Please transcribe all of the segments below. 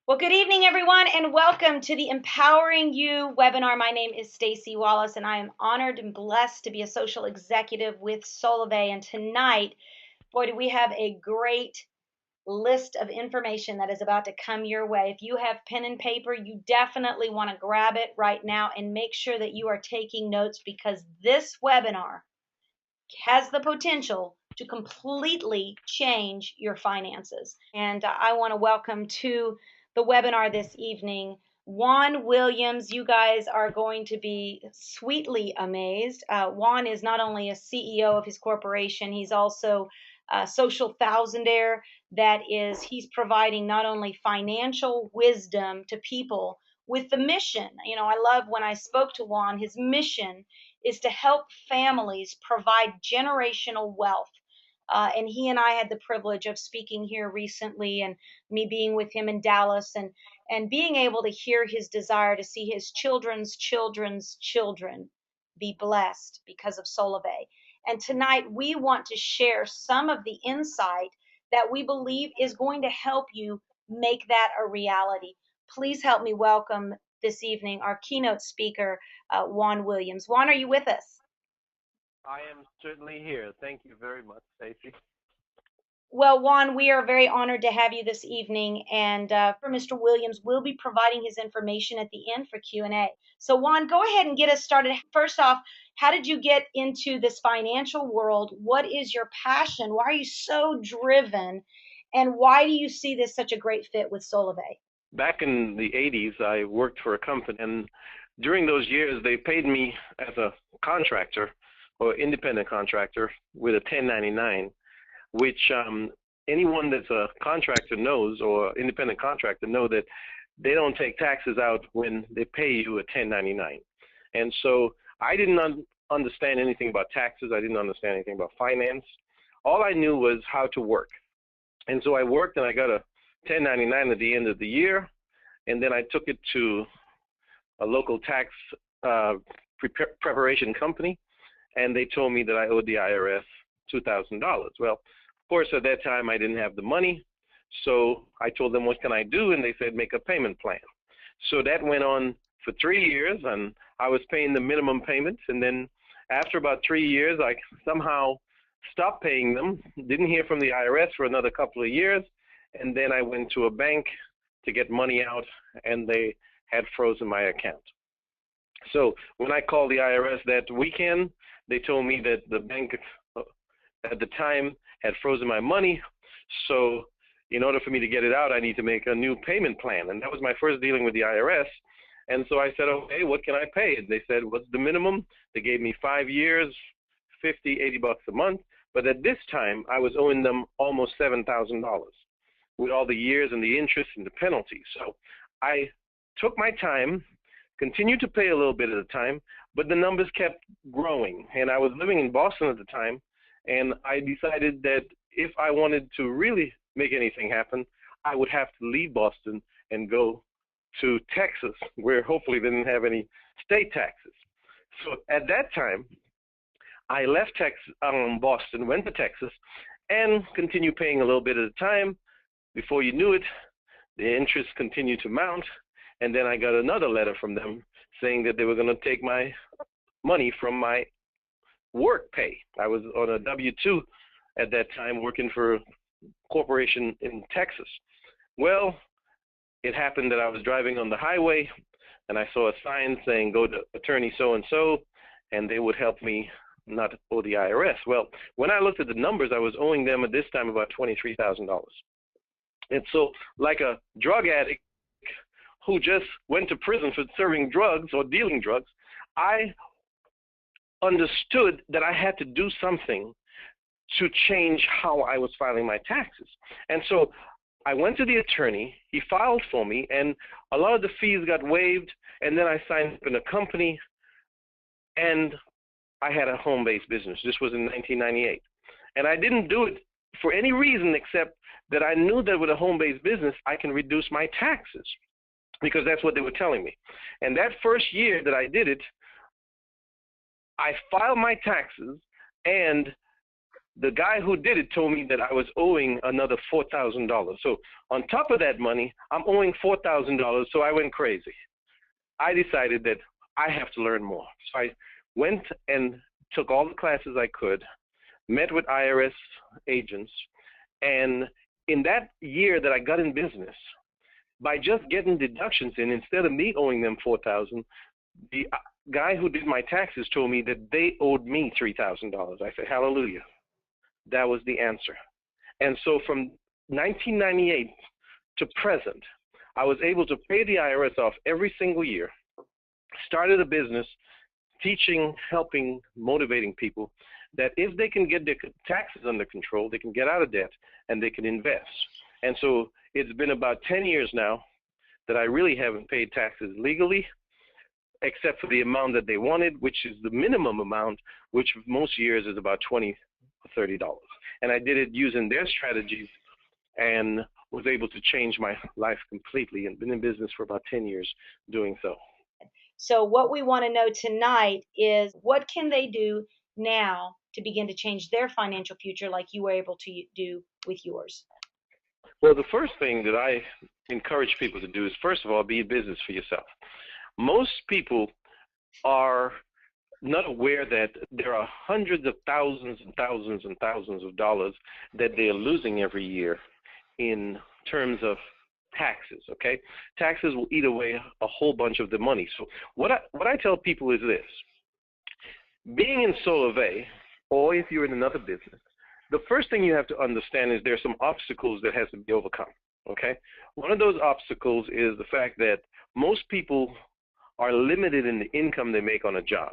Well, good evening, everyone, and welcome to the Empowering You webinar. My name is Stacy Wallace, and I am honored and blessed to be a social executive with Solvay. And tonight, boy, do we have a great list of information that is about to come your way. If you have pen and paper, you definitely want to grab it right now and make sure that you are taking notes because this webinar has the potential to completely change your finances. And I want to welcome to the webinar this evening Juan Williams. You guys are going to be sweetly amazed. Juan is not only a CEO of his corporation, he's also a social thousandaire he's providing not only financial wisdom to people with the mission. You know, I love when I spoke to Juan, his mission is to help families provide generational wealth. And he and I had the privilege of speaking here recently, and me being with him in Dallas, and being able to hear his desire to see his children's children's children be blessed because of Solvay. And tonight we want to share some of the insight that we believe is going to help you make that a reality. Please help me welcome this evening our keynote speaker, Juan Williams. Juan, are you with us? I am certainly here. Thank you very much, Stacy. Well, Juan, we are very honored to have you this evening. And for Mr. Williams, we'll be providing his information at the end for Q&A. So, Juan, go ahead and get us started. First off, how did you get into this financial world? What is your passion? Why are you so driven? And why do you see this such a great fit with Solvay? Back in the 80s, I worked for a company, and during those years, they paid me as a contractor or independent contractor with a 1099, which anyone that's a contractor knows or independent contractor know that they don't take taxes out when they pay you a 1099. And so I didn't understand anything about taxes. I didn't understand anything about finance. All I knew was how to work. And so I worked and I got a 1099 at the end of the year, and then I took it to a local tax preparation company, and they told me that I owed the IRS $2,000. Well, of course, at that time I didn't have the money, so I told them, what can I do? And they said, make a payment plan. So that went on for 3 years, and I was paying the minimum payments, and then after about 3 years, I somehow stopped paying them, didn't hear from the IRS for another couple of years, and then I went to a bank to get money out, and they had frozen my account. So when I called the IRS that weekend, they told me that the bank at the time had frozen my money, so in order for me to get it out, I need to make a new payment plan. And that was my first dealing with the IRS. And so I said, okay, what can I pay? And they said, what's the minimum? They gave me 5 years, 50, 80 bucks a month. But at this time, I was owing them almost $7,000 with all the years and the interest and the penalties. So I took my time, continued to pay a little bit at a time, but the numbers kept growing. And I was living in Boston at the time, and I decided that if I wanted to really make anything happen, I would have to leave Boston and go to Texas, where hopefully they didn't have any state taxes. So at that time, I left Boston, went to Texas, and continued paying a little bit at a time. Before you knew it, the interest continued to mount, and then I got another letter from them saying that they were going to take my money from my work pay. I was on a W-2 at that time working for a corporation in Texas. Well, it happened that I was driving on the highway, and I saw a sign saying, go to attorney so-and-so, and they would help me not owe the IRS. Well, when I looked at the numbers, I was owing them at this time about $23,000. And so, like a drug addict who just went to prison for serving drugs or dealing drugs, I understood that I had to do something to change how I was filing my taxes. And so I went to the attorney, he filed for me, and a lot of the fees got waived, and then I signed up in a company, and I had a home-based business. This was in 1998. And I didn't do it for any reason except that I knew that with a home-based business, I can reduce my taxes because that's what they were telling me. And that first year that I did it, I filed my taxes, and the guy who did it told me that I was owing another $4,000. So on top of that money, I'm owing $4,000. So I went crazy. I decided that I have to learn more. So I went and took all the classes I could, met with IRS agents, and in that year that I got in business, by just getting deductions in, instead of me owing them $4,000, the guy who did my taxes told me that they owed me $3,000. I said, hallelujah. That was the answer. And so from 1998 to present, I was able to pay the IRS off every single year, started a business teaching, helping, motivating people that if they can get their taxes under control, they can get out of debt and they can invest. And so it's been about 10 years now that I really haven't paid taxes legally, except for the amount that they wanted, which is the minimum amount, which most years is about $20 or $30. And I did it using their strategies and was able to change my life completely, and been in business for about 10 years doing so. So what we want to know tonight is, what can they do now to begin to change their financial future like you were able to do with yours? Well, the first thing that I encourage people to do is, first of all, be in business for yourself. Most people are not aware that there are hundreds of thousands and thousands and thousands of dollars that they are losing every year in terms of taxes, okay? Taxes will eat away a whole bunch of the money. So what I tell people is this: being in Solvay, or if you're in another business, the first thing you have to understand is there's some obstacles that has to be overcome, okay? One of those obstacles is the fact that most people are limited in the income they make on a job,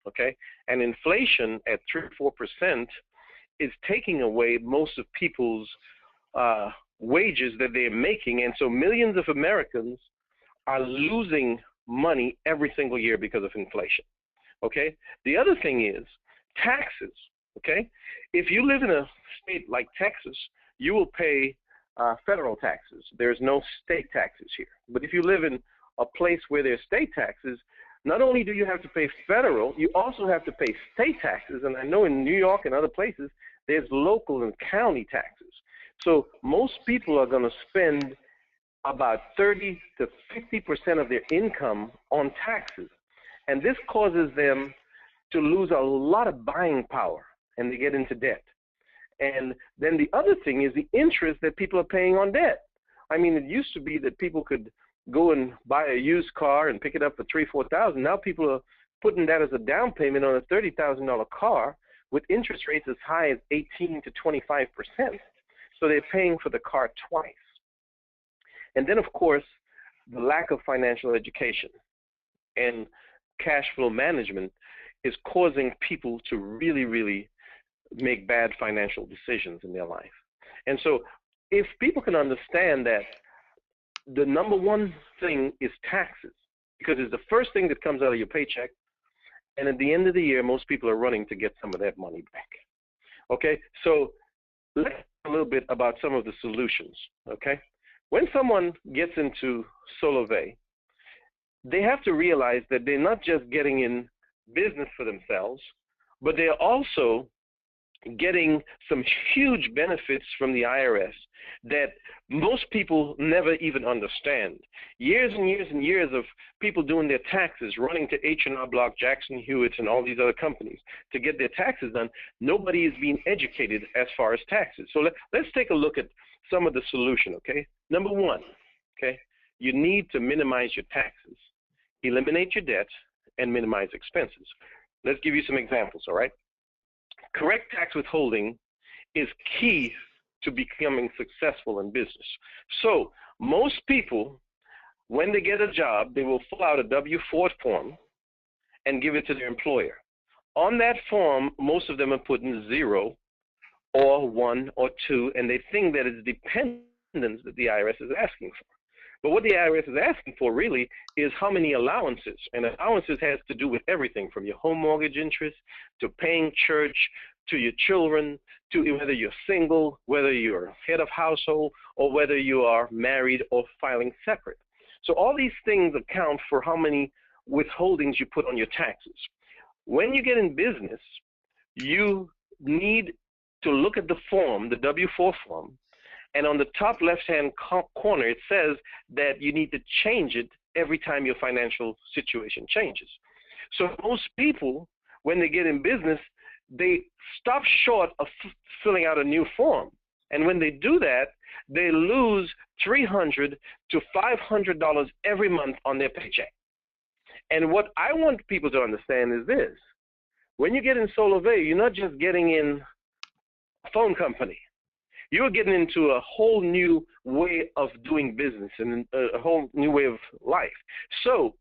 okay? And inflation at 3-4% is taking away most of people's wages that they're making, and so millions of Americans are losing money every single year because of inflation, okay? The other thing is taxes, okay? If you live in a state like Texas, you will pay federal taxes. There's no state taxes here. But if you live in a place where there's state taxes, not only do you have to pay federal, you also have to pay state taxes. And I know in New York and other places, there's local and county taxes. So most people are going to spend about 30 to 50% of their income on taxes. And this causes them to lose a lot of buying power, and they get into debt. And then the other thing is the interest that people are paying on debt. I mean, it used to be that people could go and buy a used car and pick it up for $3,000-4,000. Now people are putting that as a down payment on a $30,000 car with interest rates as high as 18 to 25%. So they're paying for the car twice. And then, of course, the lack of financial education and cash flow management is causing people to really, really make bad financial decisions in their life. And so if people can understand that the number one thing is taxes, because it's the first thing that comes out of your paycheck, and at the end of the year, most people are running to get some of that money back. Okay, so let's talk a little bit about some of the solutions, okay? When someone gets into Solvay, they have to realize that they're not just getting in business for themselves, but they're also getting some huge benefits from the IRS that most people never even understand. Years and years and years of people doing their taxes, running to H&R Block, Jackson Hewitt, and all these other companies to get their taxes done. Nobody is being educated as far as taxes. So let's take a look at some of the solution, okay? Number one, okay, you need to minimize your taxes, eliminate your debt, and minimize expenses. Let's give you some examples, all right? Correct tax withholding is key to becoming successful in business. So most people, when they get a job, they will fill out a W-4 form and give it to their employer. On that form, most of them are putting 0 or 1 or 2, and they think that it's dependence that the IRS is asking for. But what the IRS is asking for really is how many allowances. And allowances has to do with everything from your home mortgage interest to paying church to your children, to whether you're single, whether you're head of household, or whether you are married or filing separate. So all these things account for how many withholdings you put on your taxes. When you get in business, you need to look at the form, the W-4 form, and on the top left-hand corner, it says that you need to change it every time your financial situation changes. So most people, when they get in business, they stop short of filling out a new form. And when they do that, they lose $300 to $500 every month on their paycheck. And what I want people to understand is this. When you get in Solvay, you're not just getting in a phone company. You're getting into a whole new way of doing business and a whole new way of life. So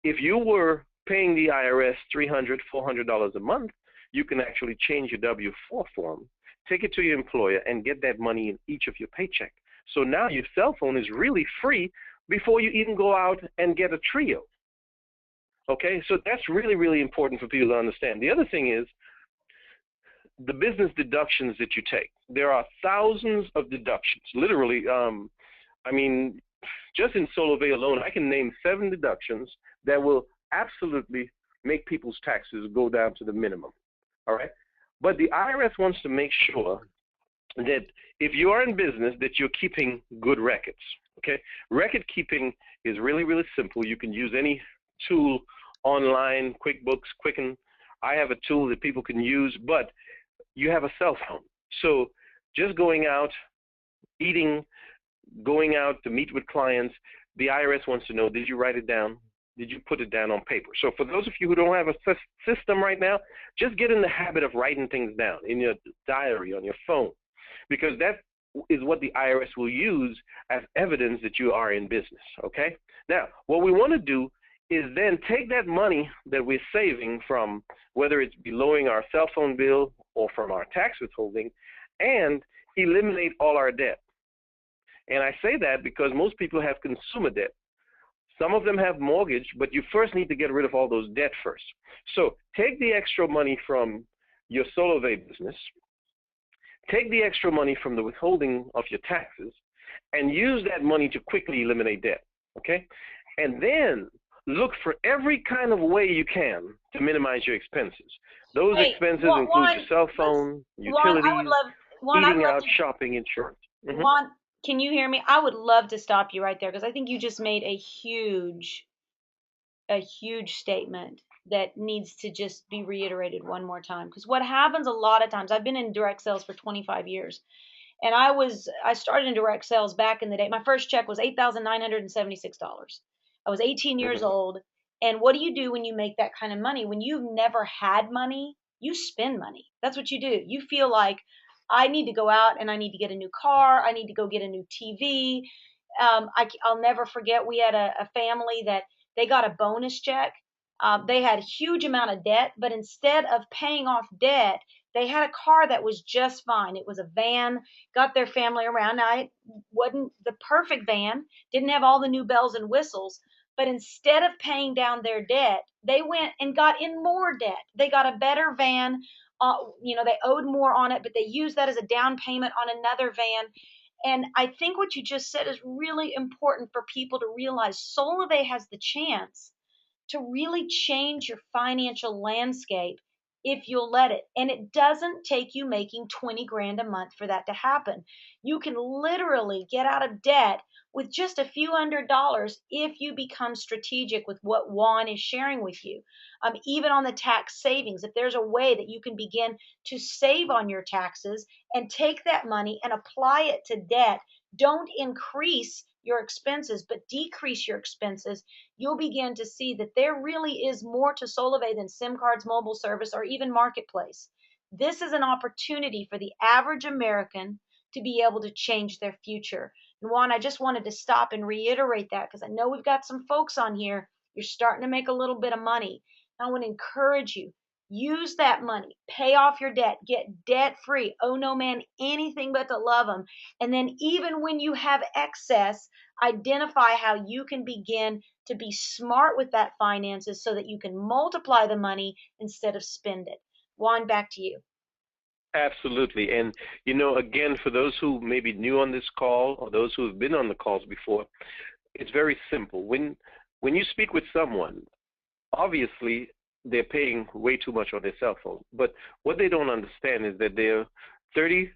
if you were paying the IRS $300, $400 a month, you can actually change your W-4 form, take it to your employer, and get that money in each of your paycheck. So now your cell phone is really free before you even go out and get a Trio. Okay, so that's really, really important for people to understand. The other thing is the business deductions that you take. There are thousands of deductions, literally. I mean, just in Solvay alone, I can name 7 deductions that will absolutely make people's taxes go down to the minimum. All right, but the IRS wants to make sure that if you are in business, that you're keeping good records. Okay, record keeping is really, really simple. You can use any tool online, QuickBooks, Quicken. I have a tool that people can use, but you have a cell phone. So just going out, eating, going out to meet with clients, the IRS wants to know, did you write it down? Did you put it down on paper? So for those of you who don't have a system right now, just get in the habit of writing things down in your diary, on your phone, because that is what the IRS will use as evidence that you are in business, okay? Now, what we want to do is then take that money that we're saving from, whether it's lowering our cell phone bill or from our tax withholding, and eliminate all our debt. And I say that because most people have consumer debt. Some of them have mortgage, but you first need to get rid of all those debt first. So take the extra money from your Solvay business, take the extra money from the withholding of your taxes, and use that money to quickly eliminate debt, okay? And then look for every kind of way you can to minimize your expenses. Those expenses include your cell phone, utilities, eating out, shopping, insurance. Juan, can you hear me? I would love to stop you right there because I think you just made a huge statement that needs to just be reiterated one more time. Because what happens a lot of times, I've been in direct sales for 25 years, and I started in direct sales back in the day. My first check was $8,976. I was 18 years old. And what do you do when you make that kind of money? When you've never had money, you spend money. That's what you do. You feel like, I need to go out and I need to get a new car. I need to go get a new TV. I'll never forget, we had a family that they got a bonus check. They had a huge amount of debt, but instead of paying off debt, they had a car that was just fine. It was a van, got their family around. Now, it wasn't the perfect van, didn't have all the new bells and whistles, but instead of paying down their debt, they went and got in more debt. They got a better van. They owed more on it, but they used that as a down payment on another van. And I think what you just said is really important for people to realize. Solvay has the chance to really change your financial landscape if you'll let it. And it doesn't take you making 20 grand a month for that to happen. You can literally get out of debt with just a few $100s if you become strategic with what Juan is sharing with you. Even on the tax savings, if there's a way that you can begin to save on your taxes and take that money and apply it to debt, don't increase your expenses, but decrease your expenses, you'll begin to see that there really is more to Solvay than SIM cards, mobile service, or even marketplace. This is an opportunity for the average American to be able to change their future. And Juan, I just wanted to stop and reiterate that because I know we've got some folks on here. You're starting to make a little bit of money. I want to encourage you. Use that money, pay off your debt, get debt free. Owe no man anything but to love him. And then even when you have excess, identify how you can begin to be smart with that finances so that you can multiply the money instead of spend it. Juan, back to you. Absolutely. And, again, for those who may be new on this call or those who have been on the calls before, it's very simple. When you speak with someone, obviously they're paying way too much on their cell phone. But what they don't understand is that they're 30%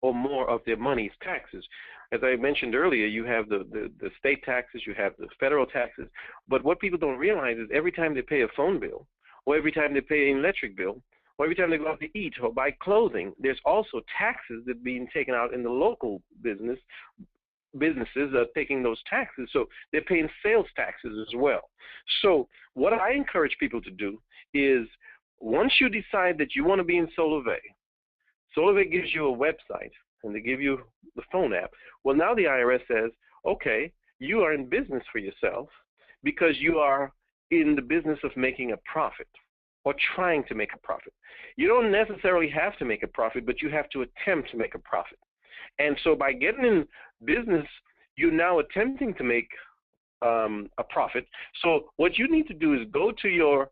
or more of their money's taxes. As I mentioned earlier, you have the state taxes, you have the federal taxes, but what people don't realize is every time they pay a phone bill, or every time they pay an electric bill, or every time they go out to eat or buy clothing, there's also taxes that are being taken out in the local businesses are taking those taxes, so they're paying sales taxes as well. So what I encourage people to do is, once you decide that you want to be in SolarVey gives you a website and they give you the phone app. Well, now the IRS says, okay, you are in business for yourself because you are in the business of making a profit or trying to make a profit. You don't necessarily have to make a profit, but you have to attempt to make a profit. And so by getting in business, you're now attempting to make a profit. So what you need to do is go to your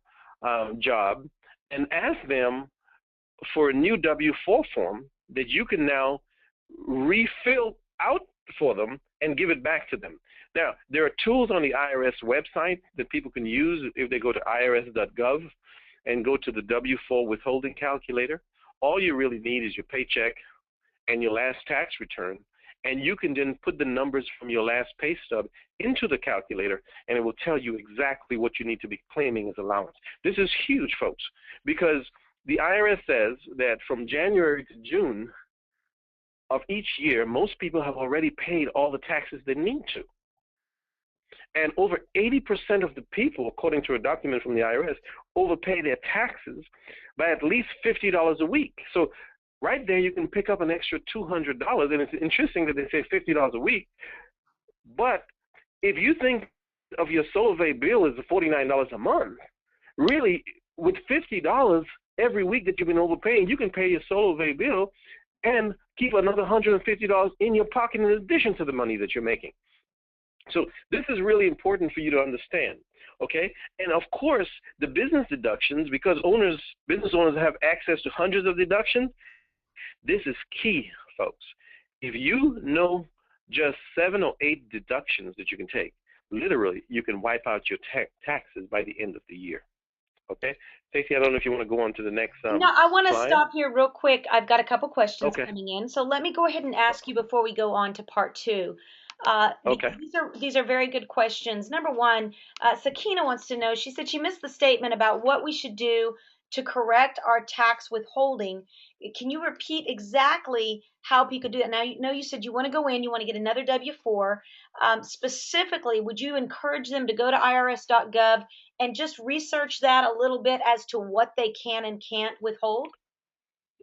job and ask them for a new W-4 form that you can now refill out for them and give it back to them. Now, there are tools on the IRS website that people can use if they go to irs.gov and go to the W-4 withholding calculator. All you really need is your paycheck and your last tax return, and you can then put the numbers from your last pay stub into the calculator, and it will tell you exactly what you need to be claiming as allowance. This is huge, folks, because the IRS says that from January to June of each year, most people have already paid all the taxes they need to. And over 80% of the people, according to a document from the IRS, overpay their taxes by at least $50 a week. So right there, you can pick up an extra $200, and it's interesting that they say $50 a week. But if you think of your SolarVey bill as $49 a month, really, with $50 every week that you've been overpaying, you can pay your SolarVey bill and keep another $150 in your pocket in addition to the money that you're making. So this is really important for you to understand, okay? And of course, the business deductions, because business owners have access to hundreds of deductions, this is key, folks. If you know just 7 or 8 deductions that you can take, literally, you can wipe out your taxes by the end of the year. Okay, Stacey, I don't know if you want to go on to the next No, I want to slide. stop here real quick. I've got a couple questions Okay. coming in, so let me go ahead and ask you before we go on to part 2. Okay. These are very good questions. Number one, Sakina wants to know. She said she missed the statement about what we should do to correct our tax withholding. Can you repeat exactly how people do it? Now, you said you want to go in, you want to get another W-4. Specifically, would you encourage them to go to irs.gov and just research that a little bit as to what they can and can't withhold?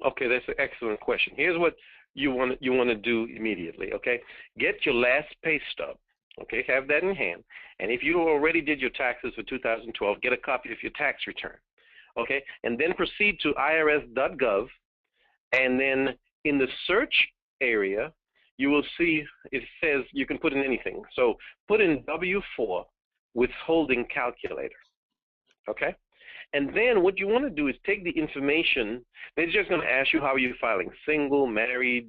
Okay, that's an excellent question. Here's what you want to do immediately, okay? Get your last pay stub, okay? Have that in hand. And if you already did your taxes for 2012, get a copy of your tax return, okay? And then proceed to irs.gov, and then in the search area, you will see it says you can put in anything. So put in W-4 withholding calculator, okay? And then what you want to do is take the information. They're just going to ask you how you're filing, single, married,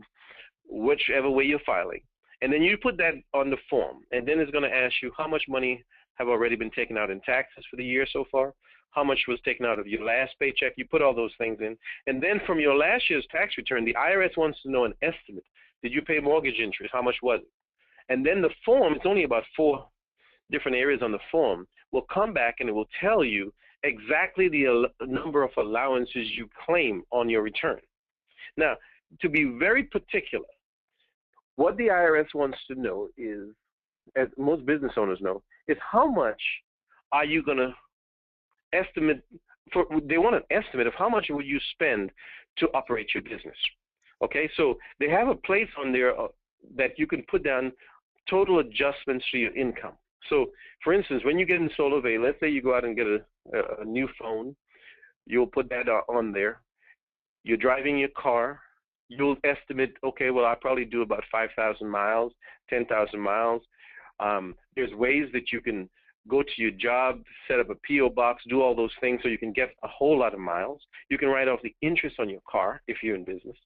whichever way you're filing. And then you put that on the form. And then it's going to ask you how much money have already been taken out in taxes for the year so far, how much was taken out of your last paycheck. You put all those things in. And then from your last year's tax return, the IRS wants to know an estimate. Did you pay mortgage interest? How much was it? And then the form, it's only about 4 different areas on the form, will come back and it will tell you exactly the number of allowances you claim on your return. Now, to be very particular, what the IRS wants to know is, as most business owners know, is how much are you going to estimate for. They want an estimate of how much will you spend to operate your business. Okay, so they have a place on there that you can put down total adjustments to your income. So, for instance, when you get in SolarVey, let's say you go out and get a new phone, you'll put that on there. You're driving your car, you'll estimate, okay, well, I'll probably do about 5,000 miles, 10,000 miles. There's ways that you can go to your job, set up a P.O. box, do all those things so you can get a whole lot of miles. You can write off the interest on your car if you're in business.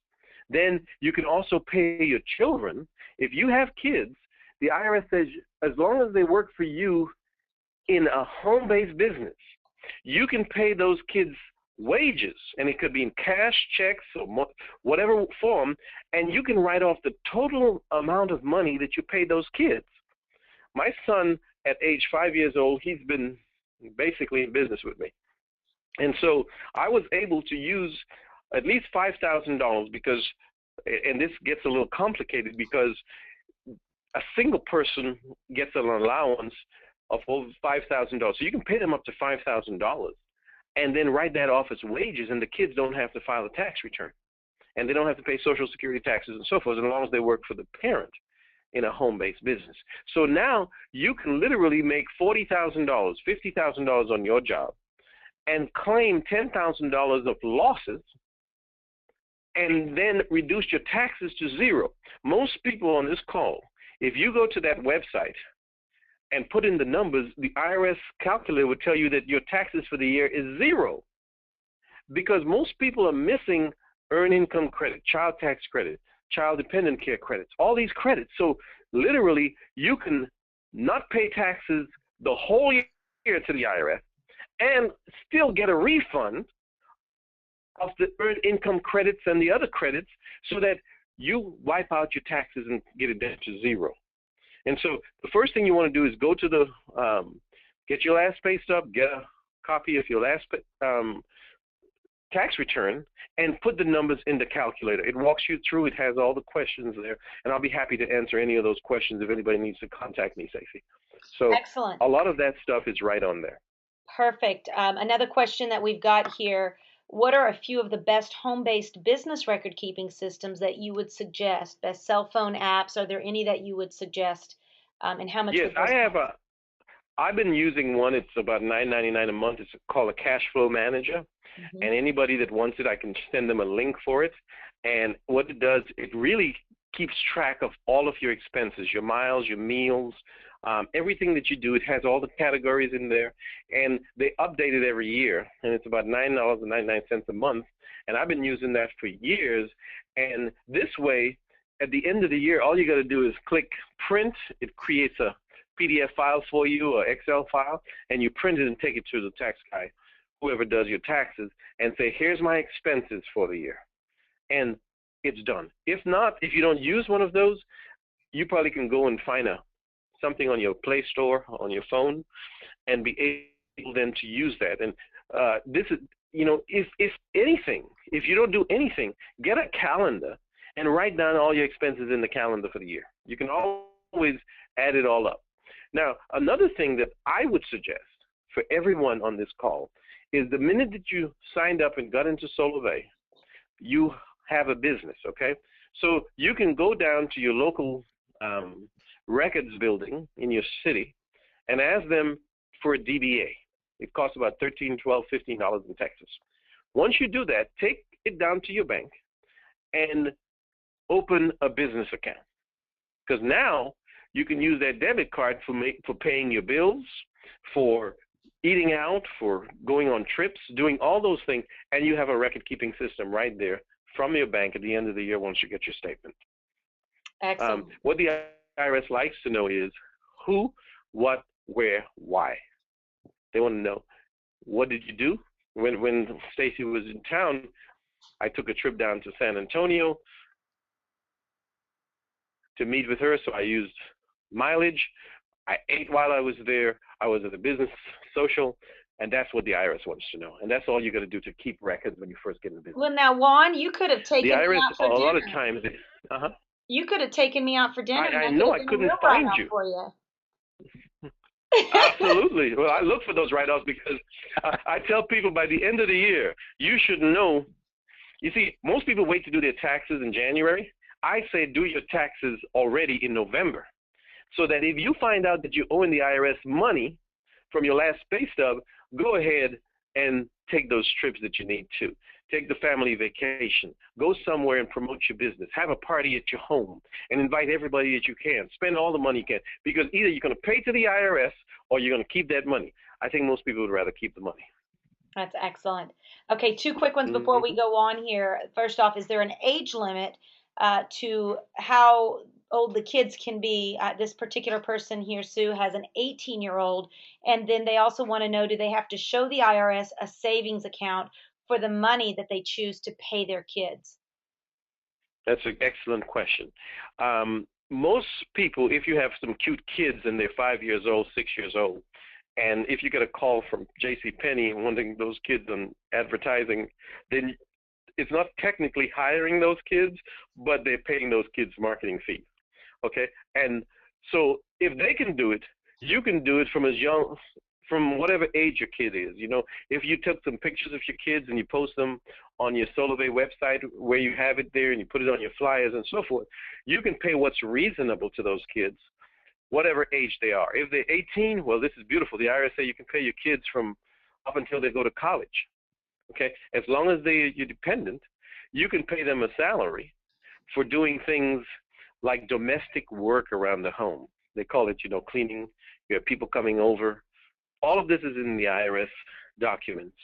Then you can also pay your children. If you have kids, the IRS says as long as they work for you in a home-based business, you can pay those kids wages, and it could be in cash, checks, or whatever form, and you can write off the total amount of money that you paid those kids. My son, at age 5 years old, he's been basically in business with me. And so I was able to use at least $5,000 because, and this gets a little complicated because a single person gets an allowance of over $5,000. So you can pay them up to $5,000 and then write that off as wages, and the kids don't have to file a tax return. And they don't have to pay Social Security taxes and so forth, as long as they work for the parent in a home-based business. So now you can literally make $40,000, $50,000 on your job and claim $10,000 of losses and then reduce your taxes to zero. Most people on this call, if you go to that website and put in the numbers, the IRS calculator will tell you that your taxes for the year is zero, because most people are missing earned income credit, child tax credit, child dependent care credits, all these credits. So literally you can not pay taxes the whole year to the IRS and still get a refund of the earned income credits and the other credits, so that you wipe out your taxes and get it down to zero. And so the first thing you want to do is go to the, get your last pay stub, get a copy of your last tax return, and put the numbers in the calculator. It walks you through. It has all the questions there, and I'll be happy to answer any of those questions if anybody needs to contact me, Stacey. So Excellent. A lot of that stuff is right on there. Perfect. Another question that we've got here: what are a few of the best home-based business record-keeping systems that you would suggest? Best cell phone apps? Are there any that you would suggest? And how much? Yes, I've been using one. It's about $9.99 a month. It's called a Cash Flow Manager. Mm-hmm. And anybody that wants it, I can send them a link for it. And what it does, it really keeps track of all of your expenses, your miles, your meals, everything that you do. It has all the categories in there, and they update it every year, and it's about $9.99 a month, and I've been using that for years. And this way, at the end of the year, all you got to do is click print. It creates a PDF file for you, or Excel file, and you print it and take it to the tax guy, whoever does your taxes, and say, here's my expenses for the year, and it's done. If not, if you don't use one of those, you probably can go and find something on your Play Store on your phone and be able then to use that. And this is, you know, if anything, if you don't do anything, get a calendar and write down all your expenses in the calendar for the year. You can always add it all up. Now, another thing that I would suggest for everyone on this call is the minute that you signed up and got into Solvay, you have a business, okay? So you can go down to your local records building in your city and ask them for a DBA. It costs about $13, $12, $15 in Texas. Once you do that, take it down to your bank and open a business account, because now you can use that debit card for paying your bills, for eating out, for going on trips, doing all those things, and you have a record-keeping system right there from your bank at the end of the year once you get your statement. Excellent. What the IRS likes to know is who, what, where, why. They want to know, what did you do? When Stacey was in town, I took a trip down to San Antonio to meet with her, so I used mileage. I ate while I was there. I was at a business social, and that's what the IRS wants to know. And that's all you got to do to keep records when you first get in the business. Well, now, Juan, you could have taken the IRS, me out for dinner. A lot of times, You could have taken me out for dinner. I know, I couldn't find you. For you. Absolutely. Well, I look for those write-offs because I tell people by the end of the year, you should know. You see, most people wait to do their taxes in January. I say do your taxes already in November, so that if you find out that you're owing the IRS money from your last pay stub, go ahead and take those trips that you need to. Take the family vacation. Go somewhere and promote your business. Have a party at your home and invite everybody that you can. Spend all the money you can, because either you're going to pay to the IRS or you're going to keep that money. I think most people would rather keep the money. That's excellent. Okay, two quick ones before we go on here. First off, is there an age limit to how old the kids can be? This particular person here, Sue, has an 18-year-old, and then they also want to know, do they have to show the IRS a savings account for the money that they choose to pay their kids? That's an excellent question. Most people, if you have some cute kids and they're 5 years old, 6 years old, and if you get a call from J.C. Penney wanting those kids on advertising, then it's not technically hiring those kids, but they're paying those kids marketing fees. Okay, and so if they can do it, you can do it from whatever age your kid is. You know, if you took some pictures of your kids and you post them on your Solevay website where you have it there and you put it on your flyers and so forth, you can pay what's reasonable to those kids, whatever age they are. If they're 18, well, this is beautiful. The IRS say you can pay your kids from up until they go to college. Okay, as long as you're dependent, you can pay them a salary for doing things like domestic work around the home. They call it, you know, cleaning. You have people coming over. All of this is in the IRS documents.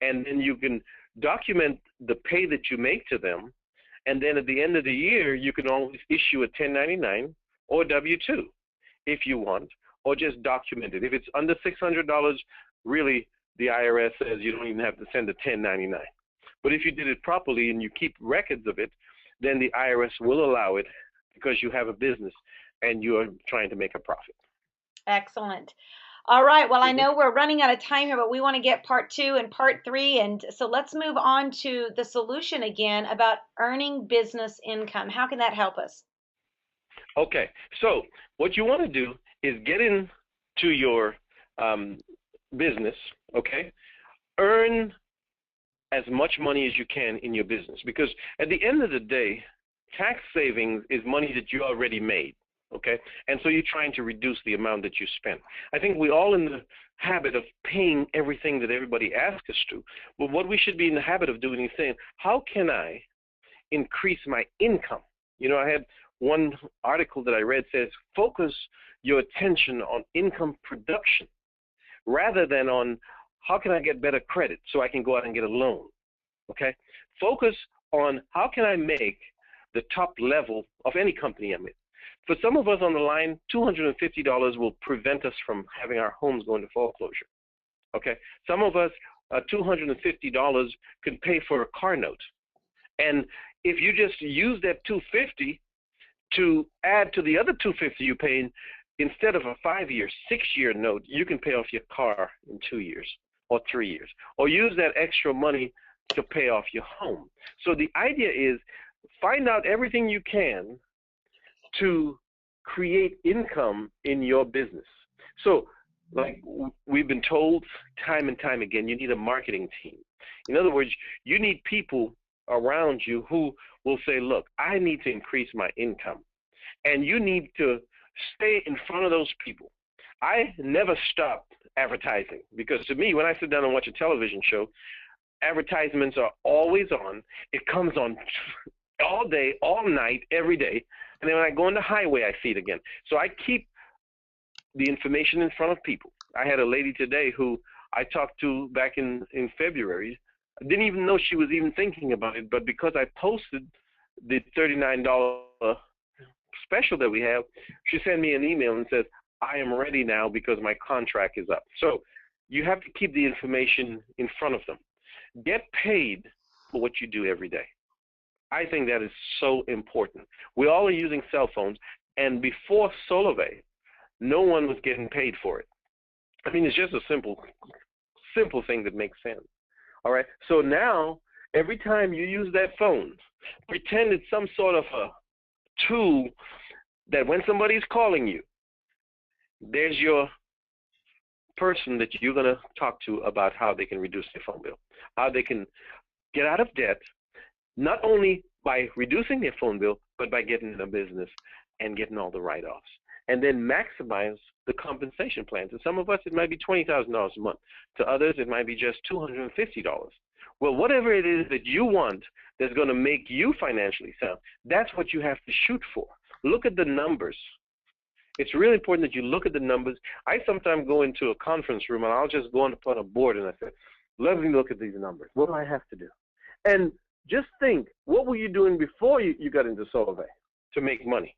And then you can document the pay that you make to them. And then at the end of the year, you can always issue a 1099 or W-2 if you want, or just document it. If it's under $600, really, the IRS says you don't even have to send a 1099. But if you did it properly and you keep records of it, then the IRS will allow it because you have a business and you are trying to make a profit. Excellent. All right. Well, I know we're running out of time here, but we want to get part 2 and part 3. And so let's move on to the solution again about earning business income. How can that help us? Okay. So what you want to do is get into your business, okay? Earn as much money as you can in your business, because at the end of the day, tax savings is money that you already made, okay? And so you're trying to reduce the amount that you spend. I think we're all in the habit of paying everything that everybody asks us to, but what we should be in the habit of doing is saying, how can I increase my income? You know, I had one article that I read says, focus your attention on income production rather than on how can I get better credit so I can go out and get a loan, okay? Focus on how can I make the top level of any company I'm in. For some of us on the line, $250 will prevent us from having our homes go into foreclosure, okay? Some of us, $250 can pay for a car note. And if you just use that $250 to add to the other $250 you pay, instead of a 5-year, 6-year note, you can pay off your car in 2 years or 3 years, or use that extra money to pay off your home. So the idea is find out everything you can to create income in your business. So like we've been told time and time again, you need a marketing team. In other words, you need people around you who will say, look, I need to increase my income. And you need to stay in front of those people. I never stop advertising, because to me, when I sit down and watch a television show, advertisements are always on. It comes on all day, all night, every day. And then when I go on the highway, I see it again. So I keep the information in front of people. I had a lady today who I talked to back in February. I didn't even know she was even thinking about it, but because I posted the $39 special that we have, she sent me an email and says, I am ready now because my contract is up. So you have to keep the information in front of them. Get paid for what you do every day. I think that is so important. We all are using cell phones, and before Solevay, no one was getting paid for it. I mean, it's just a simple thing that makes sense. All right. So now, every time you use that phone, pretend it's some sort of a tool that when somebody's calling you, there's your person that you're going to talk to about how they can reduce their phone bill, how they can get out of debt, not only by reducing their phone bill, but by getting in a business and getting all the write-offs. And then maximize the compensation plan. To some of us, it might be $20,000 a month. To others, it might be just $250. Well, whatever it is that you want that's going to make you financially sound, that's what you have to shoot for. Look at the numbers. It's really important that you look at the numbers. I sometimes go into a conference room and I'll just go on a board and I say, let me look at these numbers. What do I have to do? And just think, what were you doing before you got into Solevay to make money?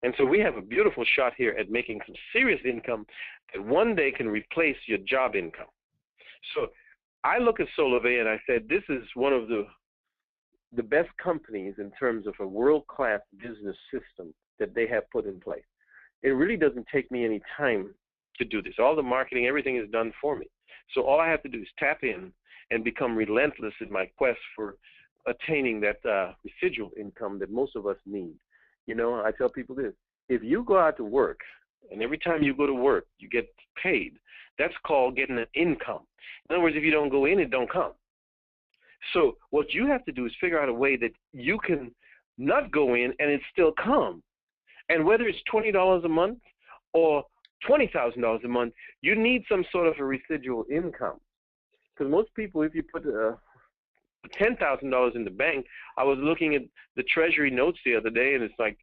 And so we have a beautiful shot here at making some serious income that one day can replace your job income. So I look at Solvay and I said, this is one of the best companies in terms of a world-class business system that they have put in place. It really doesn't take me any time to do this. All the marketing, everything is done for me. So all I have to do is tap in and become relentless in my quest for attaining that residual income that most of us need. You know, I tell people this: if you go out to work and every time you go to work you get paid, that's called getting an income. In other words, if you don't go in, it don't come. So what you have to do is figure out a way that you can not go in and it still come. And whether it's $20 a month or $20,000 a month, you need some sort of a residual income. Because most people, if you put $10,000 in the bank, I was looking at the Treasury notes the other day, and it's like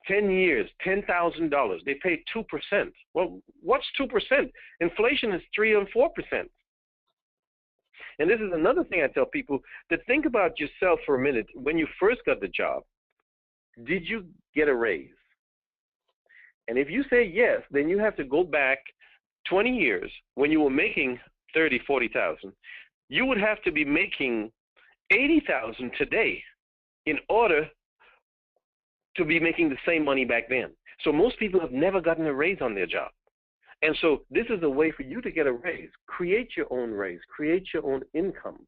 10 years, $10,000. They pay 2%. Well, what's 2%? Inflation is 3 or 4%. And this is another thing I tell people, to think about yourself for a minute. When you first got the job, did you get a raise? And if you say yes, then you have to go back 20 years when you were making 30, 40,000. You would have to be making 80,000 today in order to be making the same money back then. So most people have never gotten a raise on their job. And so this is a way for you to get a raise. Create your own raise. Create your own income.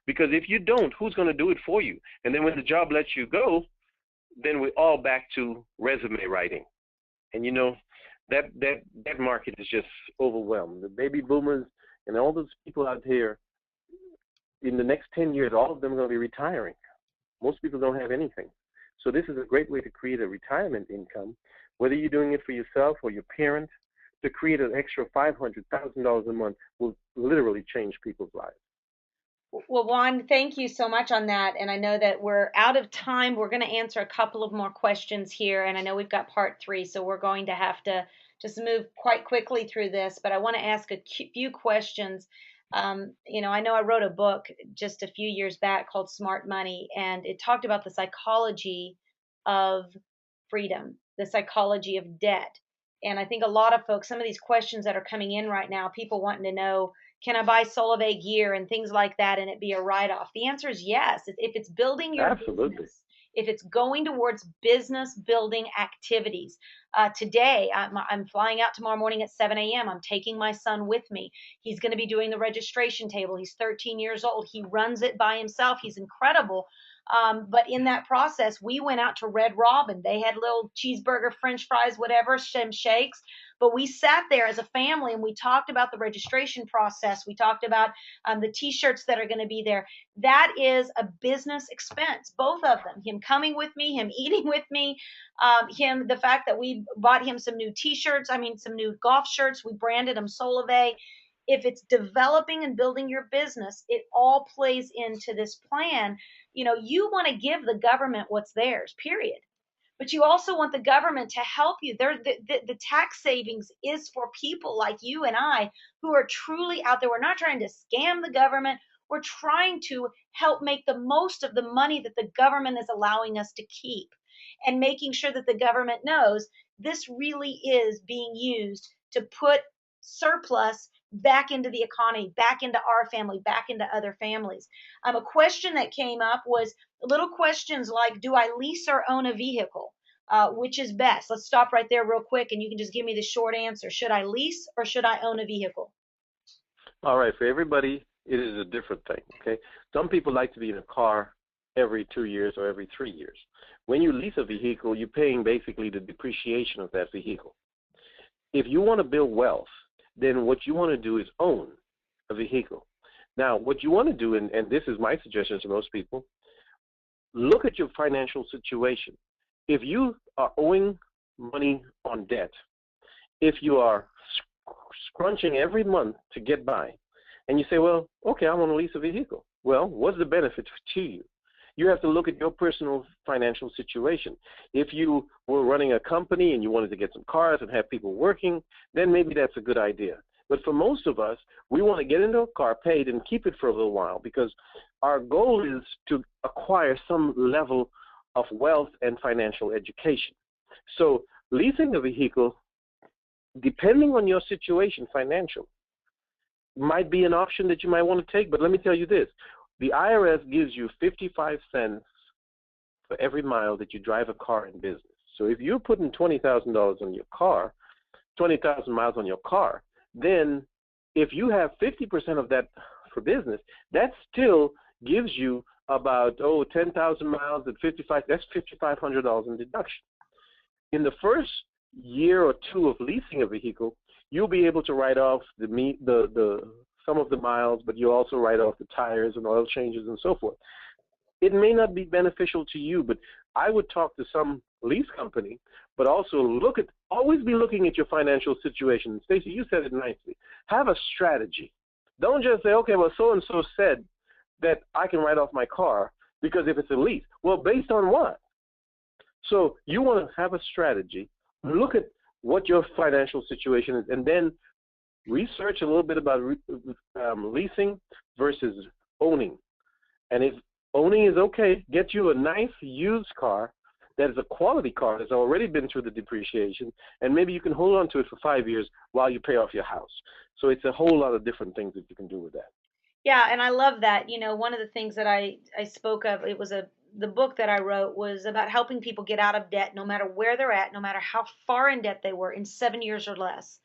Because if you don't, who's going to do it for you? And then when the job lets you go, then we're all back to resume writing. And you know, that market is just overwhelmed. The baby boomers and all those people out here, in the next 10 years, all of them are going to be retiring. Most people don't have anything. So this is a great way to create a retirement income, whether you're doing it for yourself or your parents. To create an extra $500,000 a month will literally change people's lives. Well, Juan, thank you so much on that. And I know that we're out of time. We're going to answer a couple of more questions here. And I know we've got part 3, so we're going to have to just move quite quickly through this. But I want to ask a few questions. You know I wrote a book just a few years back called Smart Money, and it talked about the psychology of freedom, the psychology of debt. And I think a lot of folks, some of these questions that are coming in right now, people wanting to know, can I buy Solvay gear and things like that and it be a write-off? The answer is yes. If it's building your business, if it's going towards business building activities. Today, I'm flying out tomorrow morning at 7 a.m. I'm taking my son with me. He's going to be doing the registration table. He's 13 years old. He runs it by himself. He's incredible. But in that process, we went out to Red Robin. They had little cheeseburger, French fries, whatever, some shakes. But we sat there as a family and we talked about the registration process. We talked about the T-shirts that are going to be there. That is a business expense, both of them. Him coming with me, him eating with me, the fact that we bought him some new T-shirts, some new golf shirts. We branded them Solvay. If it's developing and building your business, it all plays into this plan. You want to give the government what's theirs, period. But you also want the government to help you. The tax savings is for people like you and I who are truly out there. We're not trying to scam the government. We're trying to help make the most of the money that the government is allowing us to keep, and making sure that the government knows this really is being used to put surplus back into the economy, back into our family, back into other families. A question that came up was little questions like, do I lease or own a vehicle? Which is best? Let's stop right there real quick, and you can just give me the short answer. Should I lease or should I own a vehicle? All right, for everybody, it is a different thing, okay? Some people like to be in a car every 2 years or every 3 years. When you lease a vehicle, you're paying basically the depreciation of that vehicle. If you want to build wealth, then what you want to do is own a vehicle. Now, what you want to do, and this is my suggestion to most people, look at your financial situation. If you are owing money on debt, if you are scrunching every month to get by, and you say, well, okay, I want to lease a vehicle. Well, what's the benefit to you? You have to look at your personal financial situation. If you were running a company and you wanted to get some cars and have people working, then maybe that's a good idea. But for most of us, we want to get into a car, pay it, and keep it for a little while, because our goal is to acquire some level of wealth and financial education. So leasing a vehicle, depending on your situation financial, might be an option that you might want to take. But let me tell you this. The IRS gives you 55 cents for every mile that you drive a car in business. So if you're putting $20,000 on your car, 20,000 miles on your car, then if you have 50% of that for business, that still gives you about 10,000 miles at 55. That's $5,500 in deduction. In the first year or two of leasing a vehicle, you'll be able to write off the some of the miles, but you also write off the tires and oil changes and so forth. It may not be beneficial to you, but I would talk to some lease company, but also always be looking at your financial situation. Stacey, you said it nicely. Have a strategy. Don't just say, okay, well, so-and-so said that I can write off my car because if it's a lease. Well, based on what? So you want to have a strategy, look at what your financial situation is, and then research a little bit about leasing versus owning. And if owning is okay, get you a nice used car that is a quality car that's already been through the depreciation, and maybe you can hold on to it for 5 years while you pay off your house. So it's a whole lot of different things that you can do with that. Yeah, and I love that. One of the things that I spoke of, the book that I wrote was about helping people get out of debt no matter where they're at, no matter how far in debt they were, in 7 years or less.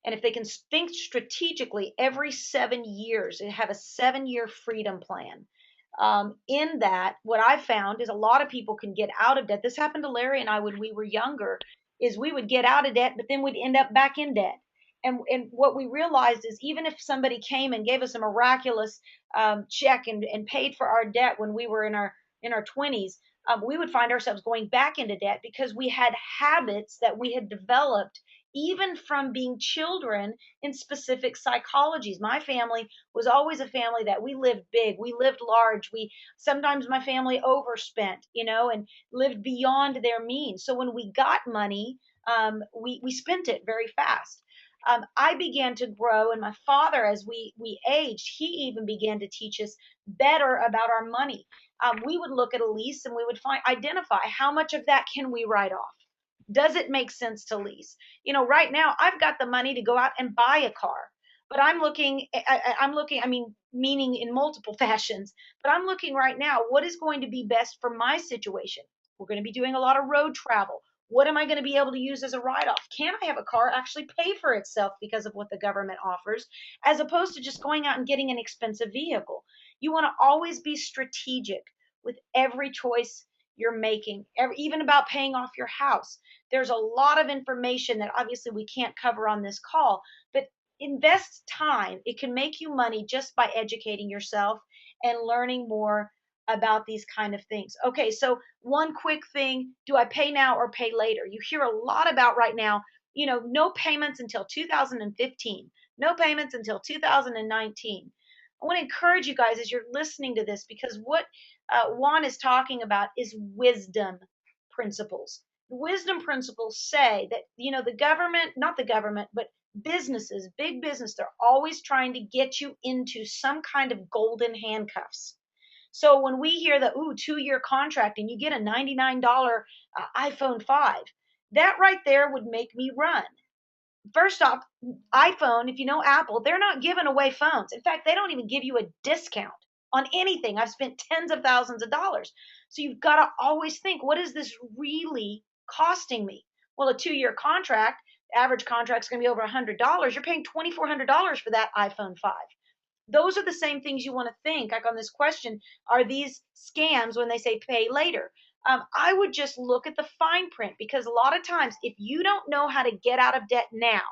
And if they can think strategically every 7 years and have a 7-year freedom plan, in that, what I found is a lot of people can get out of debt. This happened to Larry and I when we were younger, is we would get out of debt, but then we'd end up back in debt. And what we realized is even if somebody came and gave us a miraculous check and paid for our debt when we were in our 20s, we would find ourselves going back into debt because we had habits that we had developed even from being children in specific psychologies. My family was always a family that we lived big, we lived large. We sometimes my family overspent, and lived beyond their means. So when we got money, we spent it very fast. I began to grow, and my father, as we aged, he even began to teach us better about our money. We would look at a lease and we would identify how much of that can we write off. Does it make sense to lease? Right now I've got the money to go out and buy a car, but I'm looking, meaning in multiple fashions, but I'm looking right now, what is going to be best for my situation? We're going to be doing a lot of road travel. What am I going to be able to use as a write-off? Can I have a car actually pay for itself because of what the government offers, as opposed to just going out and getting an expensive vehicle? You want to always be strategic with every choice you're making, even about paying off your house. There's a lot of information that obviously we can't cover on this call, but invest time. It can make you money just by educating yourself and learning more about these kind of things. Okay, so one quick thing, do I pay now or pay later? You hear a lot about right now, no payments until 2015, no payments until 2019. I want to encourage you guys as you're listening to this, because what Juan is talking about is wisdom principles. Wisdom principles say that, the government, not the government, but businesses, big business, they're always trying to get you into some kind of golden handcuffs. So when we hear the 2-year contract and you get a $99 iPhone 5, that right there would make me run. First off, iPhone, if you know Apple, they're not giving away phones. In fact, they don't even give you a discount on anything. I've spent tens of thousands of dollars. So you've got to always think, what is this really costing me? Well, a 2-year contract, the average contract is going to be over $100. You're paying $2,400 for that iPhone 5. Those are the same things you want to think, like on this question, are these scams when they say pay later? I would just look at the fine print, because a lot of times if you don't know how to get out of debt now,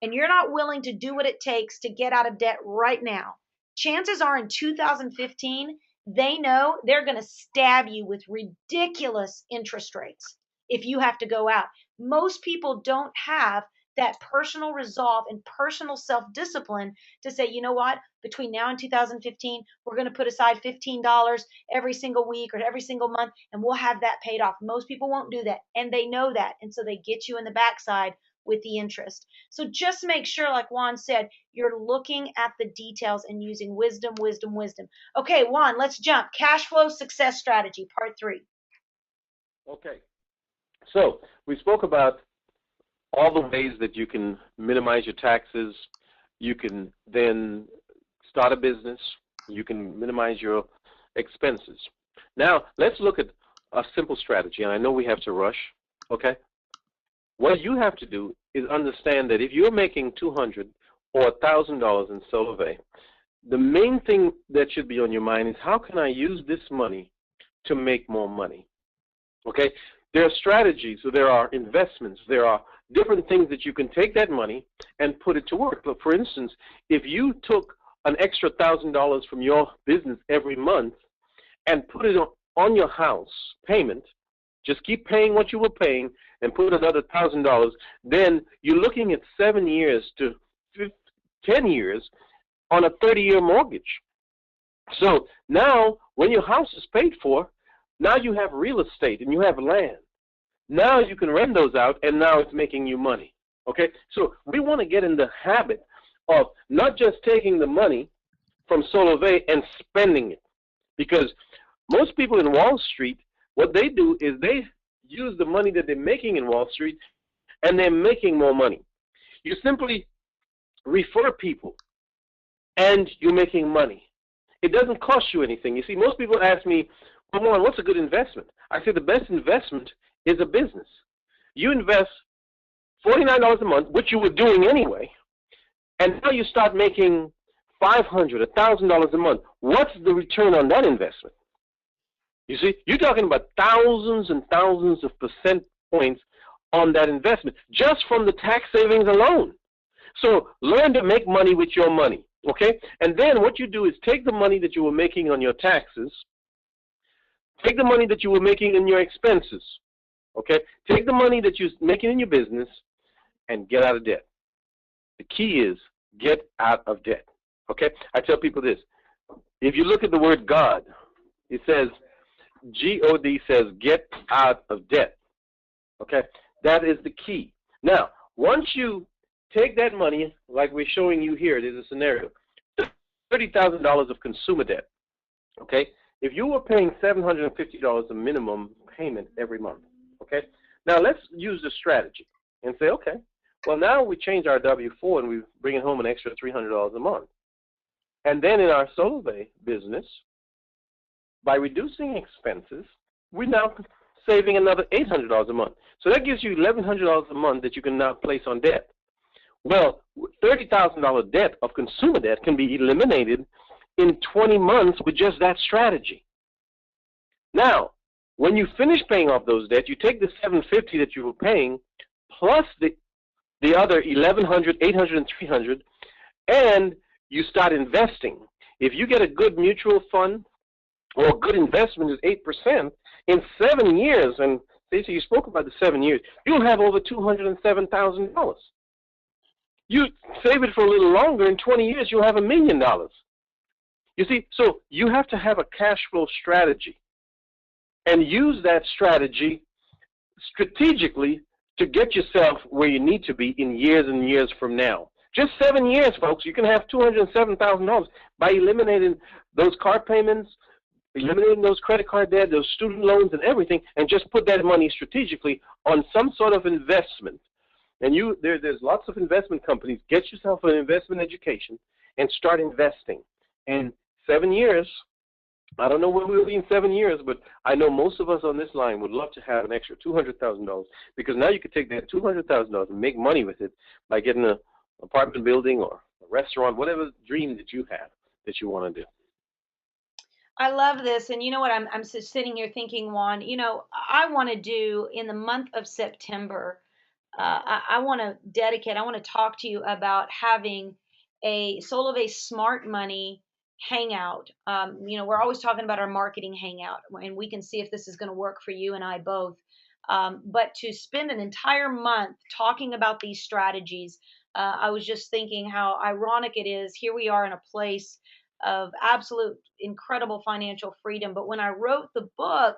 and you're not willing to do what it takes to get out of debt right now, chances are in 2015, they know they're going to stab you with ridiculous interest rates if you have to go out. Most people don't have that personal resolve and personal self-discipline to say, you know what, between now and 2015, we're going to put aside $15 every single week or every single month, and we'll have that paid off. Most people won't do that, and they know that, and so they get you in the backside with the interest. So just make sure, like Juan said, you're looking at the details and using wisdom, wisdom, wisdom. Okay, Juan, let's jump. Cash flow success strategy, part 3. Okay. So we spoke about all the ways that you can minimize your taxes, You can then start a business. You can minimize your expenses. Now, let's look at a simple strategy, and I know we have to rush, okay? What you have to do is understand that if you're making $200 or $1,000 in Solvay, the main thing that should be on your mind is how can I use this money to make more money? Okay? There are strategies, so there are investments, there are different things that you can take that money and put it to work. But for instance, if you took an extra $1,000 from your business every month and put it on your house payment, just keep paying what you were paying and put another $1,000, then you're looking at 7 years to 10 years on a 30-year mortgage. So now when your house is paid for, now you have real estate and you have land. Now you can rent those out, and now it's making you money. Okay? So we want to get in the habit of not just taking the money from Solvay and spending it. Because most people in Wall Street, what they do is they use the money that they're making in Wall Street, and they're making more money. You simply refer people, and you're making money. It doesn't cost you anything. You see, most people ask me, come on, what's a good investment? I say the best investment is a business. You invest $49 a month, which you were doing anyway, and now you start making $500, $1,000 a month. What's the return on that investment? You see, you're talking about thousands and thousands of percent points on that investment, just from the tax savings alone. So learn to make money with your money, okay? And then what you do is take the money that you were making on your taxes, take the money that you were making in your expenses, okay? Take the money that you're making in your business and get out of debt. The key is get out of debt, okay? I tell people this. If you look at the word God, it says, G-O-D says get out of debt, okay? That is the key. Now, once you take that money, like we're showing you here, there's a scenario, $30,000 of consumer debt, okay? If you were paying $750 a minimum payment every month, okay? Now, let's use the strategy and say, okay, well, now we change our W-4 and we bring home an extra $300 a month. And then in our Solvay business, by reducing expenses, we're now saving another $800 a month. So that gives you $1,100 a month that you can now place on debt. Well, $30,000 debt of consumer debt can be eliminated in 20 months with just that strategy. Now, when you finish paying off those debts, you take the $750 that you were paying plus the other $1,100, $800, and $300, and you start investing. If you get a good mutual fund or a good investment is 8%, in 7 years, and Stacey, you spoke about the 7 years, you'll have over $207,000. You save it for a little longer, in 20 years, you'll have $1 million. You see, so you have to have a cash flow strategy and use that strategy strategically to get yourself where you need to be in years and years from now. Just 7 years, folks, you can have $207,000 by eliminating those car payments, eliminating those credit card debt, those student loans and everything, and just put that money strategically on some sort of investment. And there's lots of investment companies. Get yourself an investment education and start investing. And 7 years, I don't know where we'll be in 7 years, but I know most of us on this line would love to have an extra $200,000 because now you could take that $200,000 and make money with it by getting an apartment building or a restaurant, whatever dream that you have that you want to do. I love this. And you know what? I'm just sitting here thinking, Juan, I want to do in the month of September, I want to dedicate, I want to talk to you about having a Solvay Smart Money hangout. We're always talking about our marketing hangout, and we can see if this is going to work for you and I both. But to spend an entire month talking about these strategies, I was just thinking how ironic it is. Here we are in a place of absolute incredible financial freedom. But when I wrote the book,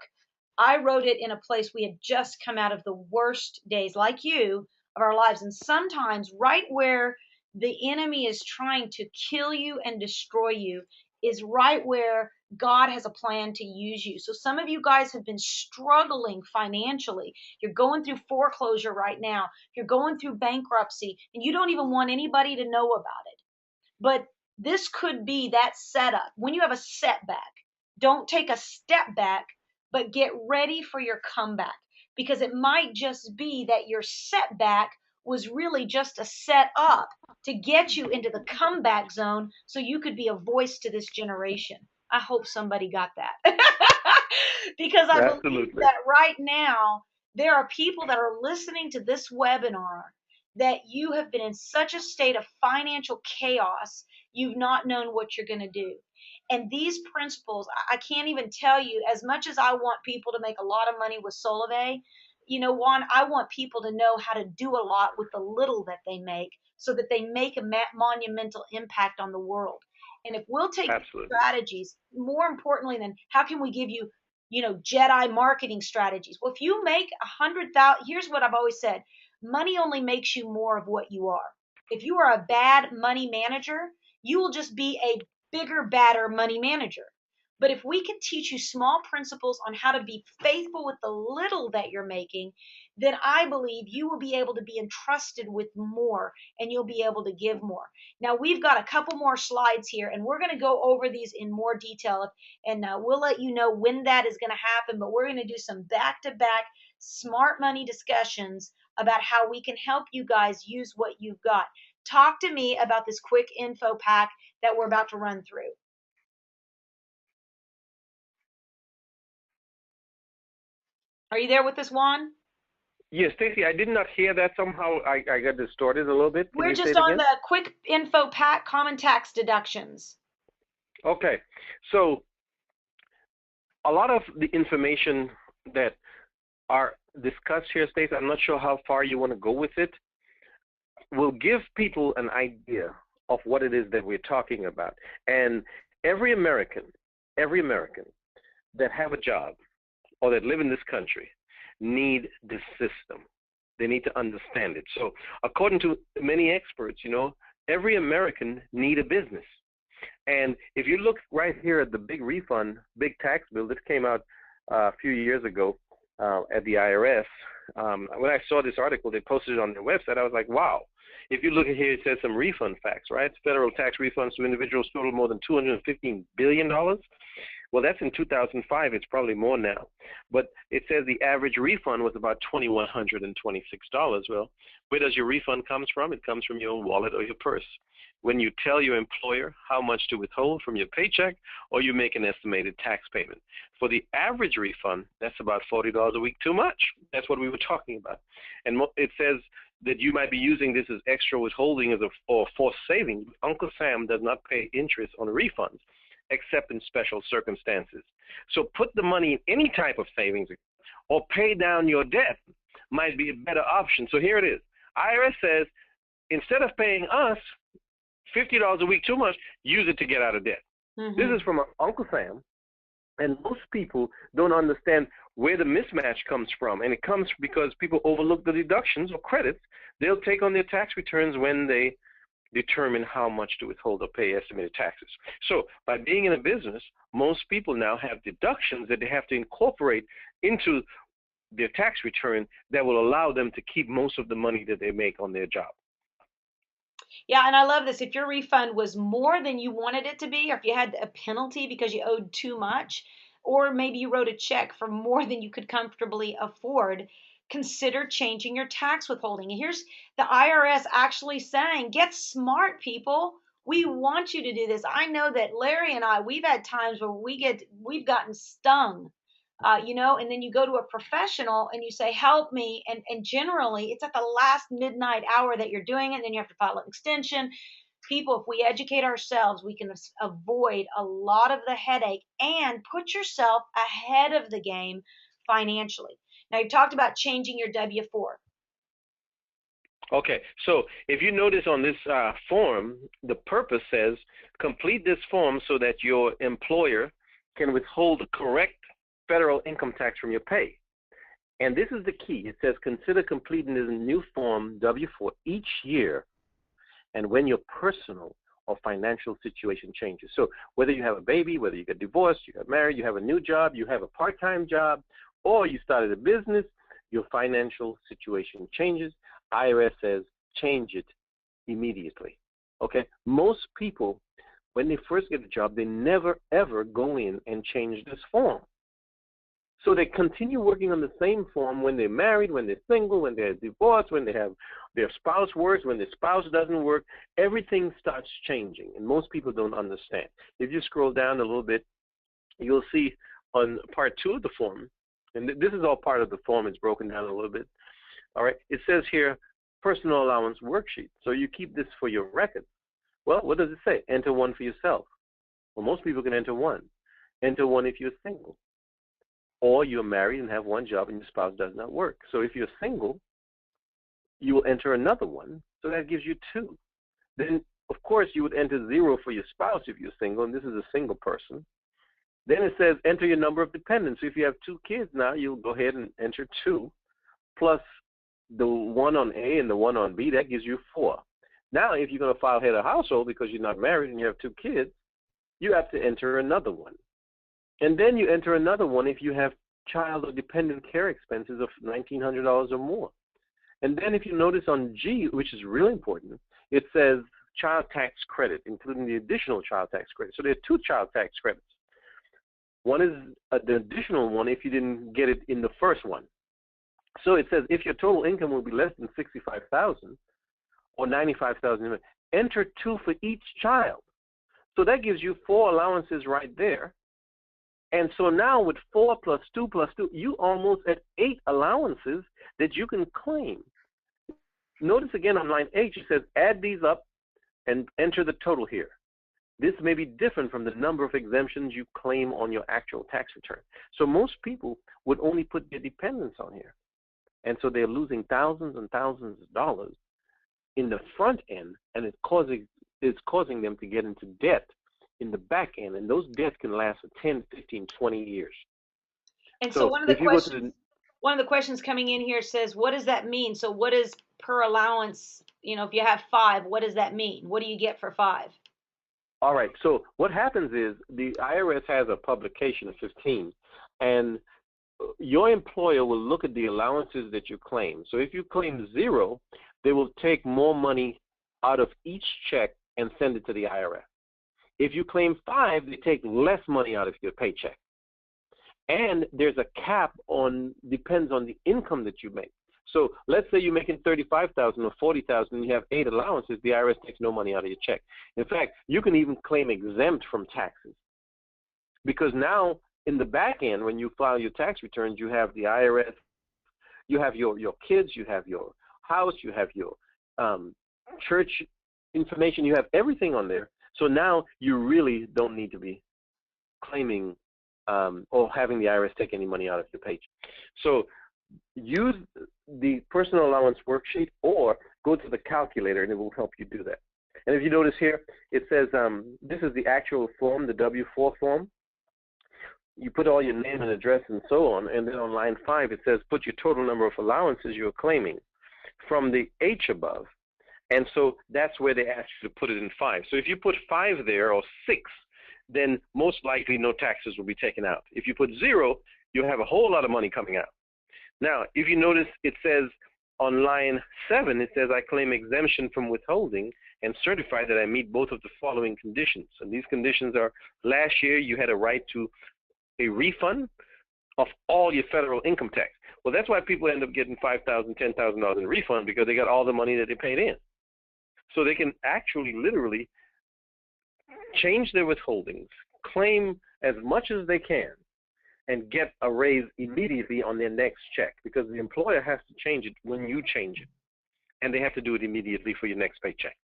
I wrote it in a place we had just come out of the worst days, like you, of our lives. And sometimes, right where the enemy is trying to kill you and destroy you, is right where God has a plan to use you. So some of you guys have been struggling financially. You're going through foreclosure right now. You're going through bankruptcy, and you don't even want anybody to know about it. But this could be that setup. When you have a setback, don't take a step back, but get ready for your comeback, because it might just be that your setback was really just a set up to get you into the comeback zone so you could be a voice to this generation. I hope somebody got that. Because I believe Absolutely. that right now there are people that are listening to this webinar that you have been in such a state of financial chaos, you've not known what you're going to do. And these principles, I can't even tell you, as much as I want people to make a lot of money with Solove, you know, Juan, I want people to know how to do a lot with the little that they make so that they make a monumental impact on the world. And if we'll take these Absolutely. strategies, more importantly than how can we give you, you know, Jedi marketing strategies? Well, if you make 100,000, here's what I've always said: money only makes you more of what you are. If you are a bad money manager, you will just be a bigger, badder money manager. But if we can teach you small principles on how to be faithful with the little that you're making, then I believe you will be able to be entrusted with more and you'll be able to give more. Now, we've got a couple more slides here, and we're going to go over these in more detail, and we'll let you know when that is going to happen. But we're going to do some back to back smart money discussions about how we can help you guys use what you've got. Talk to me about this quick info pack that we're about to run through. Are you there with us, Juan? Yes, Stacy, I did not hear that. Somehow I got distorted a little bit. Can We're you say just it on again? the quick info pack, common tax deductions. Okay. So a lot of the information that are discussed here, Stacy, I'm not sure how far you want to go with it, will give people an idea of what it is that we're talking about. And every American that have a job or that live in this country need this system. They need to understand it. So according to many experts, you know, every American need a business. And if you look right here at the big refund, big tax bill, this came out a few years ago at the IRS. When I saw this article, they posted it on their website. I was like, wow. If you look at here, it says some refund facts, right? Federal tax refunds to individuals total more than $215 billion. Well, that's in 2005. It's probably more now. But it says the average refund was about $2,126. Well, where does your refund comes from? It comes from your wallet or your purse. When you tell your employer how much to withhold from your paycheck, or you make an estimated tax payment. For the average refund, that's about $40 a week too much. That's what we were talking about. And it says that you might be using this as extra withholding as or forced savings. Uncle Sam does not pay interest on refunds except in special circumstances. So put the money in any type of savings or pay down your debt might be a better option. So here it is. IRS says instead of paying us $50 a week too much, use it to get out of debt. Mm-hmm. This is from Uncle Sam, and most people don't understand where the mismatch comes from, and it comes because people overlook the deductions or credits they'll take on their tax returns when they determine how much to withhold or pay estimated taxes. So by being in a business, most people now have deductions that they have to incorporate into their tax return that will allow them to keep most of the money that they make on their job. Yeah, and I love this. If your refund was more than you wanted it to be, or if you had a penalty because you owed too much, or maybe you wrote a check for more than you could comfortably afford, consider changing your tax withholding. And here's the IRS actually saying, get smart, people. We want you to do this. I know that Larry and I, we've had times where we've gotten stung, you know, and then you go to a professional and you say, help me. And generally it's at the last midnight hour that you're doing it. And then you have to file an extension. People, if we educate ourselves, we can avoid a lot of the headache and put yourself ahead of the game financially. Now, you talked about changing your W-4. Okay, so if you notice on this form, the purpose says complete this form so that your employer can withhold the correct federal income tax from your pay. And this is the key. It says consider completing this new form W-4 each year and when your personal or financial situation changes. So whether you have a baby, whether you get divorced, you got married, you have a new job, you have a part-time job, or you started a business, your financial situation changes. IRS says change it immediately. Okay, most people, when they first get a job, they never ever go in and change this form. So they continue working on the same form when they're married, when they're single, when they're divorced, when they have their spouse works, when their spouse doesn't work. Everything starts changing, and most people don't understand. If you scroll down a little bit, you'll see on part 2 of the form, and this is all part of the form. It's broken down a little bit. All right, it says here, personal allowance worksheet. So you keep this for your record. Well, what does it say? Enter one for yourself. Well, most people can enter one. Enter one if you're single, or you're married and have one job and your spouse does not work. So if you're single, you will enter another one. So that gives you 2. Then, of course, you would enter 0 for your spouse if you're single, and this is a single person. Then it says enter your number of dependents. So if you have 2 kids now, you'll go ahead and enter 2, plus the one on A and the one on B. That gives you 4. Now, if you're going to file head of household because you're not married and you have 2 kids, you have to enter another one. And then you enter another one if you have child or dependent care expenses of $1,900 or more. And then if you notice on G, which is really important, it says child tax credit, including the additional child tax credit. So there are 2 child tax credits. One is the additional one if you didn't get it in the first one. So it says if your total income will be less than $65,000 or $95,000, enter 2 for each child. So that gives you 4 allowances right there. And so now with 4 plus 2 plus 2, you almost at 8 allowances that you can claim. Notice again on line H, it says add these up and enter the total here. This may be different from the number of exemptions you claim on your actual tax return. So most people would only put their dependents on here. And so they're losing thousands and thousands of dollars in the front end, and it's causing them to get into debt in the back end, and those debts can last for 10, 15, 20 years. And so one of the questions coming in here says, what does that mean? So what is per allowance? You know, if you have 5, what does that mean? What do you get for 5? All right. So what happens is the IRS has a publication of 15, and your employer will look at the allowances that you claim. So if you claim 0, they will take more money out of each check and send it to the IRS. If you claim 5, they take less money out of your paycheck. And there's a cap on, depends on the income that you make. So let's say you're making $35,000 or $40,000 and you have 8 allowances, the IRS takes no money out of your check. In fact, you can even claim exempt from taxes. Because now in the back end, when you file your tax returns, you have the IRS, you have your kids, you have your house, you have your church information, you have everything on there. So now you really don't need to be claiming or having the IRS take any money out of your paycheck. So use the personal allowance worksheet or go to the calculator and it will help you do that. And if you notice here, it says this is the actual form, the W-4 form. You put all your name and address and so on, and then on line 5 it says put your total number of allowances you're claiming from the H above. And so that's where they ask you to put it in 5. So if you put 5 there or 6, then most likely no taxes will be taken out. If you put 0, you'll have a whole lot of money coming out. Now, if you notice, it says on line 7, it says I claim exemption from withholding and certify that I meet both of the following conditions. And these conditions are last year you had a right to a refund of all your federal income tax. Well, that's why people end up getting $5,000, $10,000 in refund, because they got all the money that they paid in. So they can actually literally change their withholdings, claim as much as they can, and get a raise immediately on their next check, because the employer has to change it when you change it, and they have to do it immediately for your next paycheck.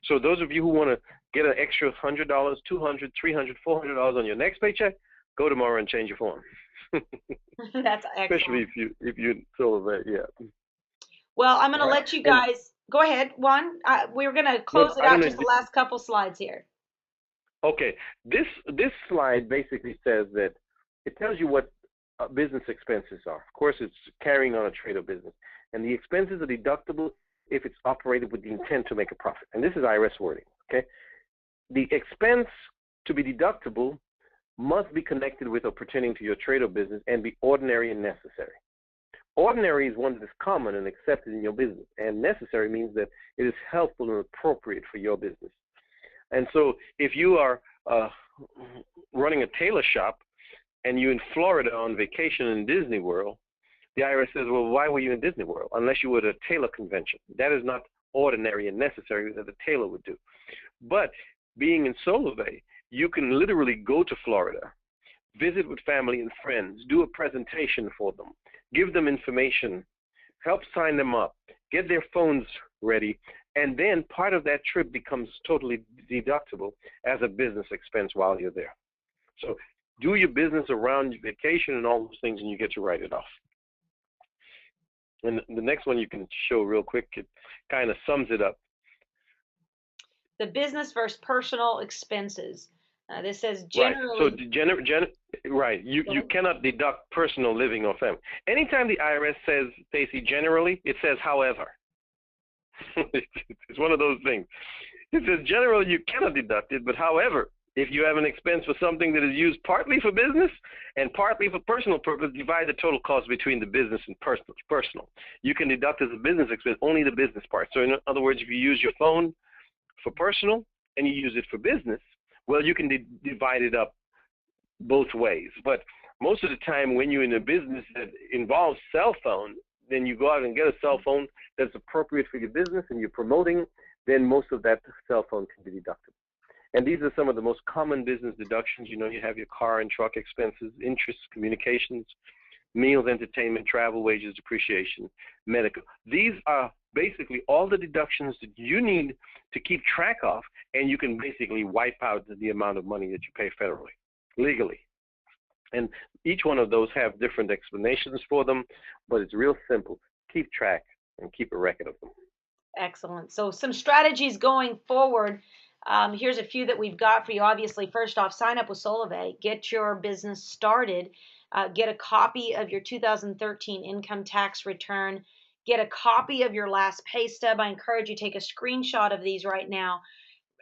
So those of you who want to get an extra $100, $200, $300, $400 on your next paycheck, go tomorrow and change your form. That's excellent. Especially if you celebrate, yeah. Well, I'm going to let you guys go ahead. Juan, we're going to close it out just the last couple slides here. Okay, this slide basically says that it tells you what business expenses are. Of course, it's carrying on a trade or business, and the expenses are deductible if it's operated with the intent to make a profit. And this is IRS wording. Okay, the expense to be deductible must be connected with or pertaining to your trade or business and be ordinary and necessary. Ordinary is one that is common and accepted in your business, and necessary means that it is helpful and appropriate for your business. And so if you are running a tailor shop and you're in Florida on vacation in Disney World, the IRS says, well, why were you in Disney World? Unless you were at a tailor convention. That is not ordinary and necessary that a tailor would do. But being in Solvay, you can literally go to Florida, visit with family and friends, do a presentation for them, give them information, help sign them up, get their phones ready, and then part of that trip becomes totally deductible as a business expense while you're there. So do your business around your vacation and all those things, and you get to write it off. And the next one you can show real quick, it kind of sums it up. The business versus personal expenses. This says generally. Right. So right. You cannot deduct personal living or family. Anytime the IRS says, Stacey, generally, it says however. It's one of those things. It says generally you cannot deduct it, but however, if you have an expense for something that is used partly for business and partly for personal purpose, divide the total cost between the business and personal. You can deduct as a business expense only the business part. So in other words, if you use your phone for personal and you use it for business, well, you can divide it up both ways. But most of the time when you're in a business that involves cell phone, then you go out and get a cell phone that's appropriate for your business and you're promoting, then most of that cell phone can be deductible. And these are some of the most common business deductions. You know, you have your car and truck expenses, interest, communications, meals, entertainment, travel, wages, depreciation, medical. These are basically all the deductions that you need to keep track of, and you can basically wipe out the amount of money that you pay federally, legally. And each one of those have different explanations for them, but it's real simple. Keep track and keep a record of them. Excellent. So some strategies going forward. Here's a few that we've got for you. Obviously, first off, sign up with Solvay. Get your business started. Get a copy of your 2013 income tax return. Get a copy of your last pay stub. I encourage you to take a screenshot of these right now.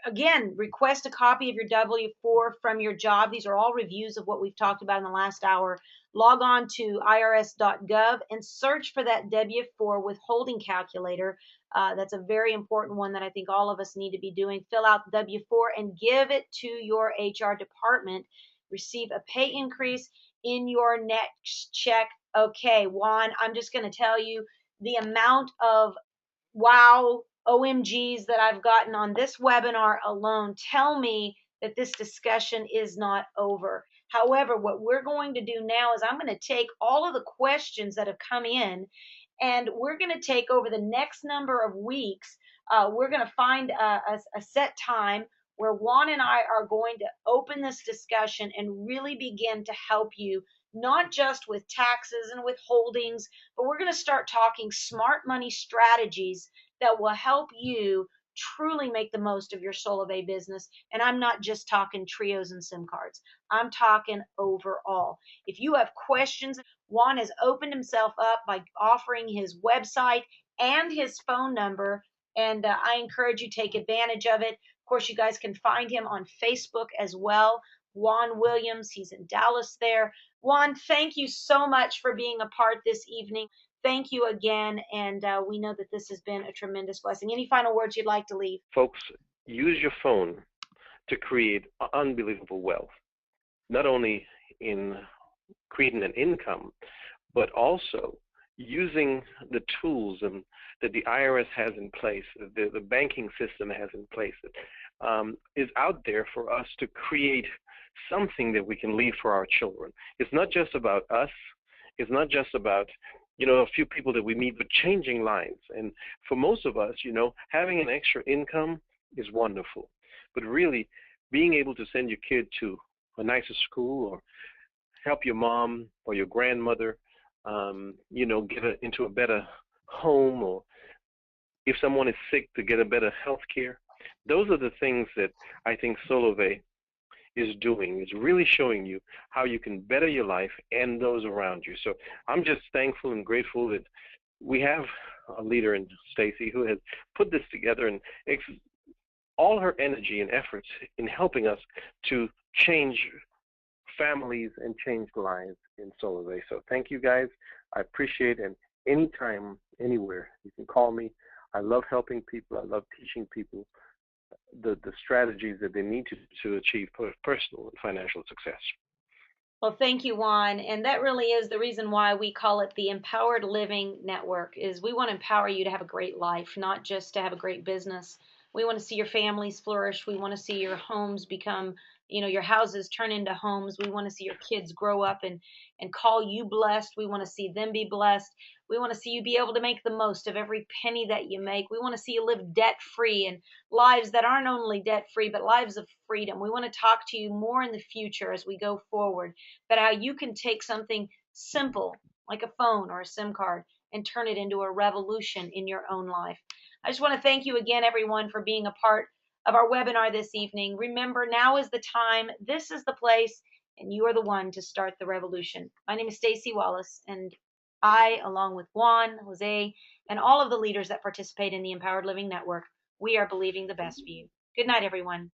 Again, request a copy of your W-4 from your job. These are all reviews of what we've talked about in the last hour. Log on to irs.gov and search for that W-4 withholding calculator. That's a very important one that I think all of us need to be doing. Fill out the W-4 and give it to your HR department. Receive a pay increase in your next check. Okay, Juan, I'm just going to tell you the amount of wow OMGs that I've gotten on this webinar alone tell me that this discussion is not over. However, what we're going to do now is I'm going to take all of the questions that have come in, and we're going to take over the next number of weeks. We're going to find a set time where Juan and I are going to open this discussion and really begin to help you, not just with taxes and withholdings, but we're going to start talking smart money strategies that will help you truly make the most of your Solvay business. And I'm not just talking trios and SIM cards. I'm talking overall. If you have questions, Juan has opened himself up by offering his website and his phone number, and I encourage you to take advantage of it. Of course, you guys can find him on Facebook as well. Juan Williams, he's in Dallas there. Juan, thank you so much for being a part this evening. Thank you again, and we know that this has been a tremendous blessing. Any final words you'd like to leave? Folks, use your phone to create unbelievable wealth, not only in creating an income, but also using the tools that the IRS has in place, the banking system has in place, that is out there for us to create something that we can leave for our children. It's not just about us. It's not just about, you know, a few people that we meet, but changing lives. And for most of us, you know, having an extra income is wonderful. But really, being able to send your kid to a nicer school or help your mom or your grandmother, you know, get into a better home, or if someone is sick, to get a better health care. Those are the things that I think Solvay is doing. It's really showing you how you can better your life and those around you. So I'm just thankful and grateful that we have a leader in Stacey who has put this together and all her energy and efforts in helping us to change families and change lives in Solvay. So thank you guys. I appreciate it. And anytime, anywhere, you can call me. I love helping people. I love teaching people. the strategies that they need to achieve personal and financial success. Well, thank you, Juan. And that really is the reason why we call it the Empowered Living Network, is we want to empower you to have a great life, not just to have a great business. We want to see your families flourish. We want to see your homes become, your houses turn into homes. We want to see your kids grow up and call you blessed. We want to see them be blessed. We want to see you be able to make the most of every penny that you make. We want to see you live debt free and lives that aren't only debt free, but lives of freedom. We want to talk to you more in the future as we go forward, but how you can take something simple like a phone or a SIM card and turn it into a revolution in your own life. I just want to thank you again, everyone, for being a part of our webinar this evening. Remember, now is the time, this is the place, and you are the one to start the revolution. My name is Stacy Wallace, and I, along with Juan, Jose, and all of the leaders that participate in the Empowered Living Network, we are believing the best for you. Good night, everyone.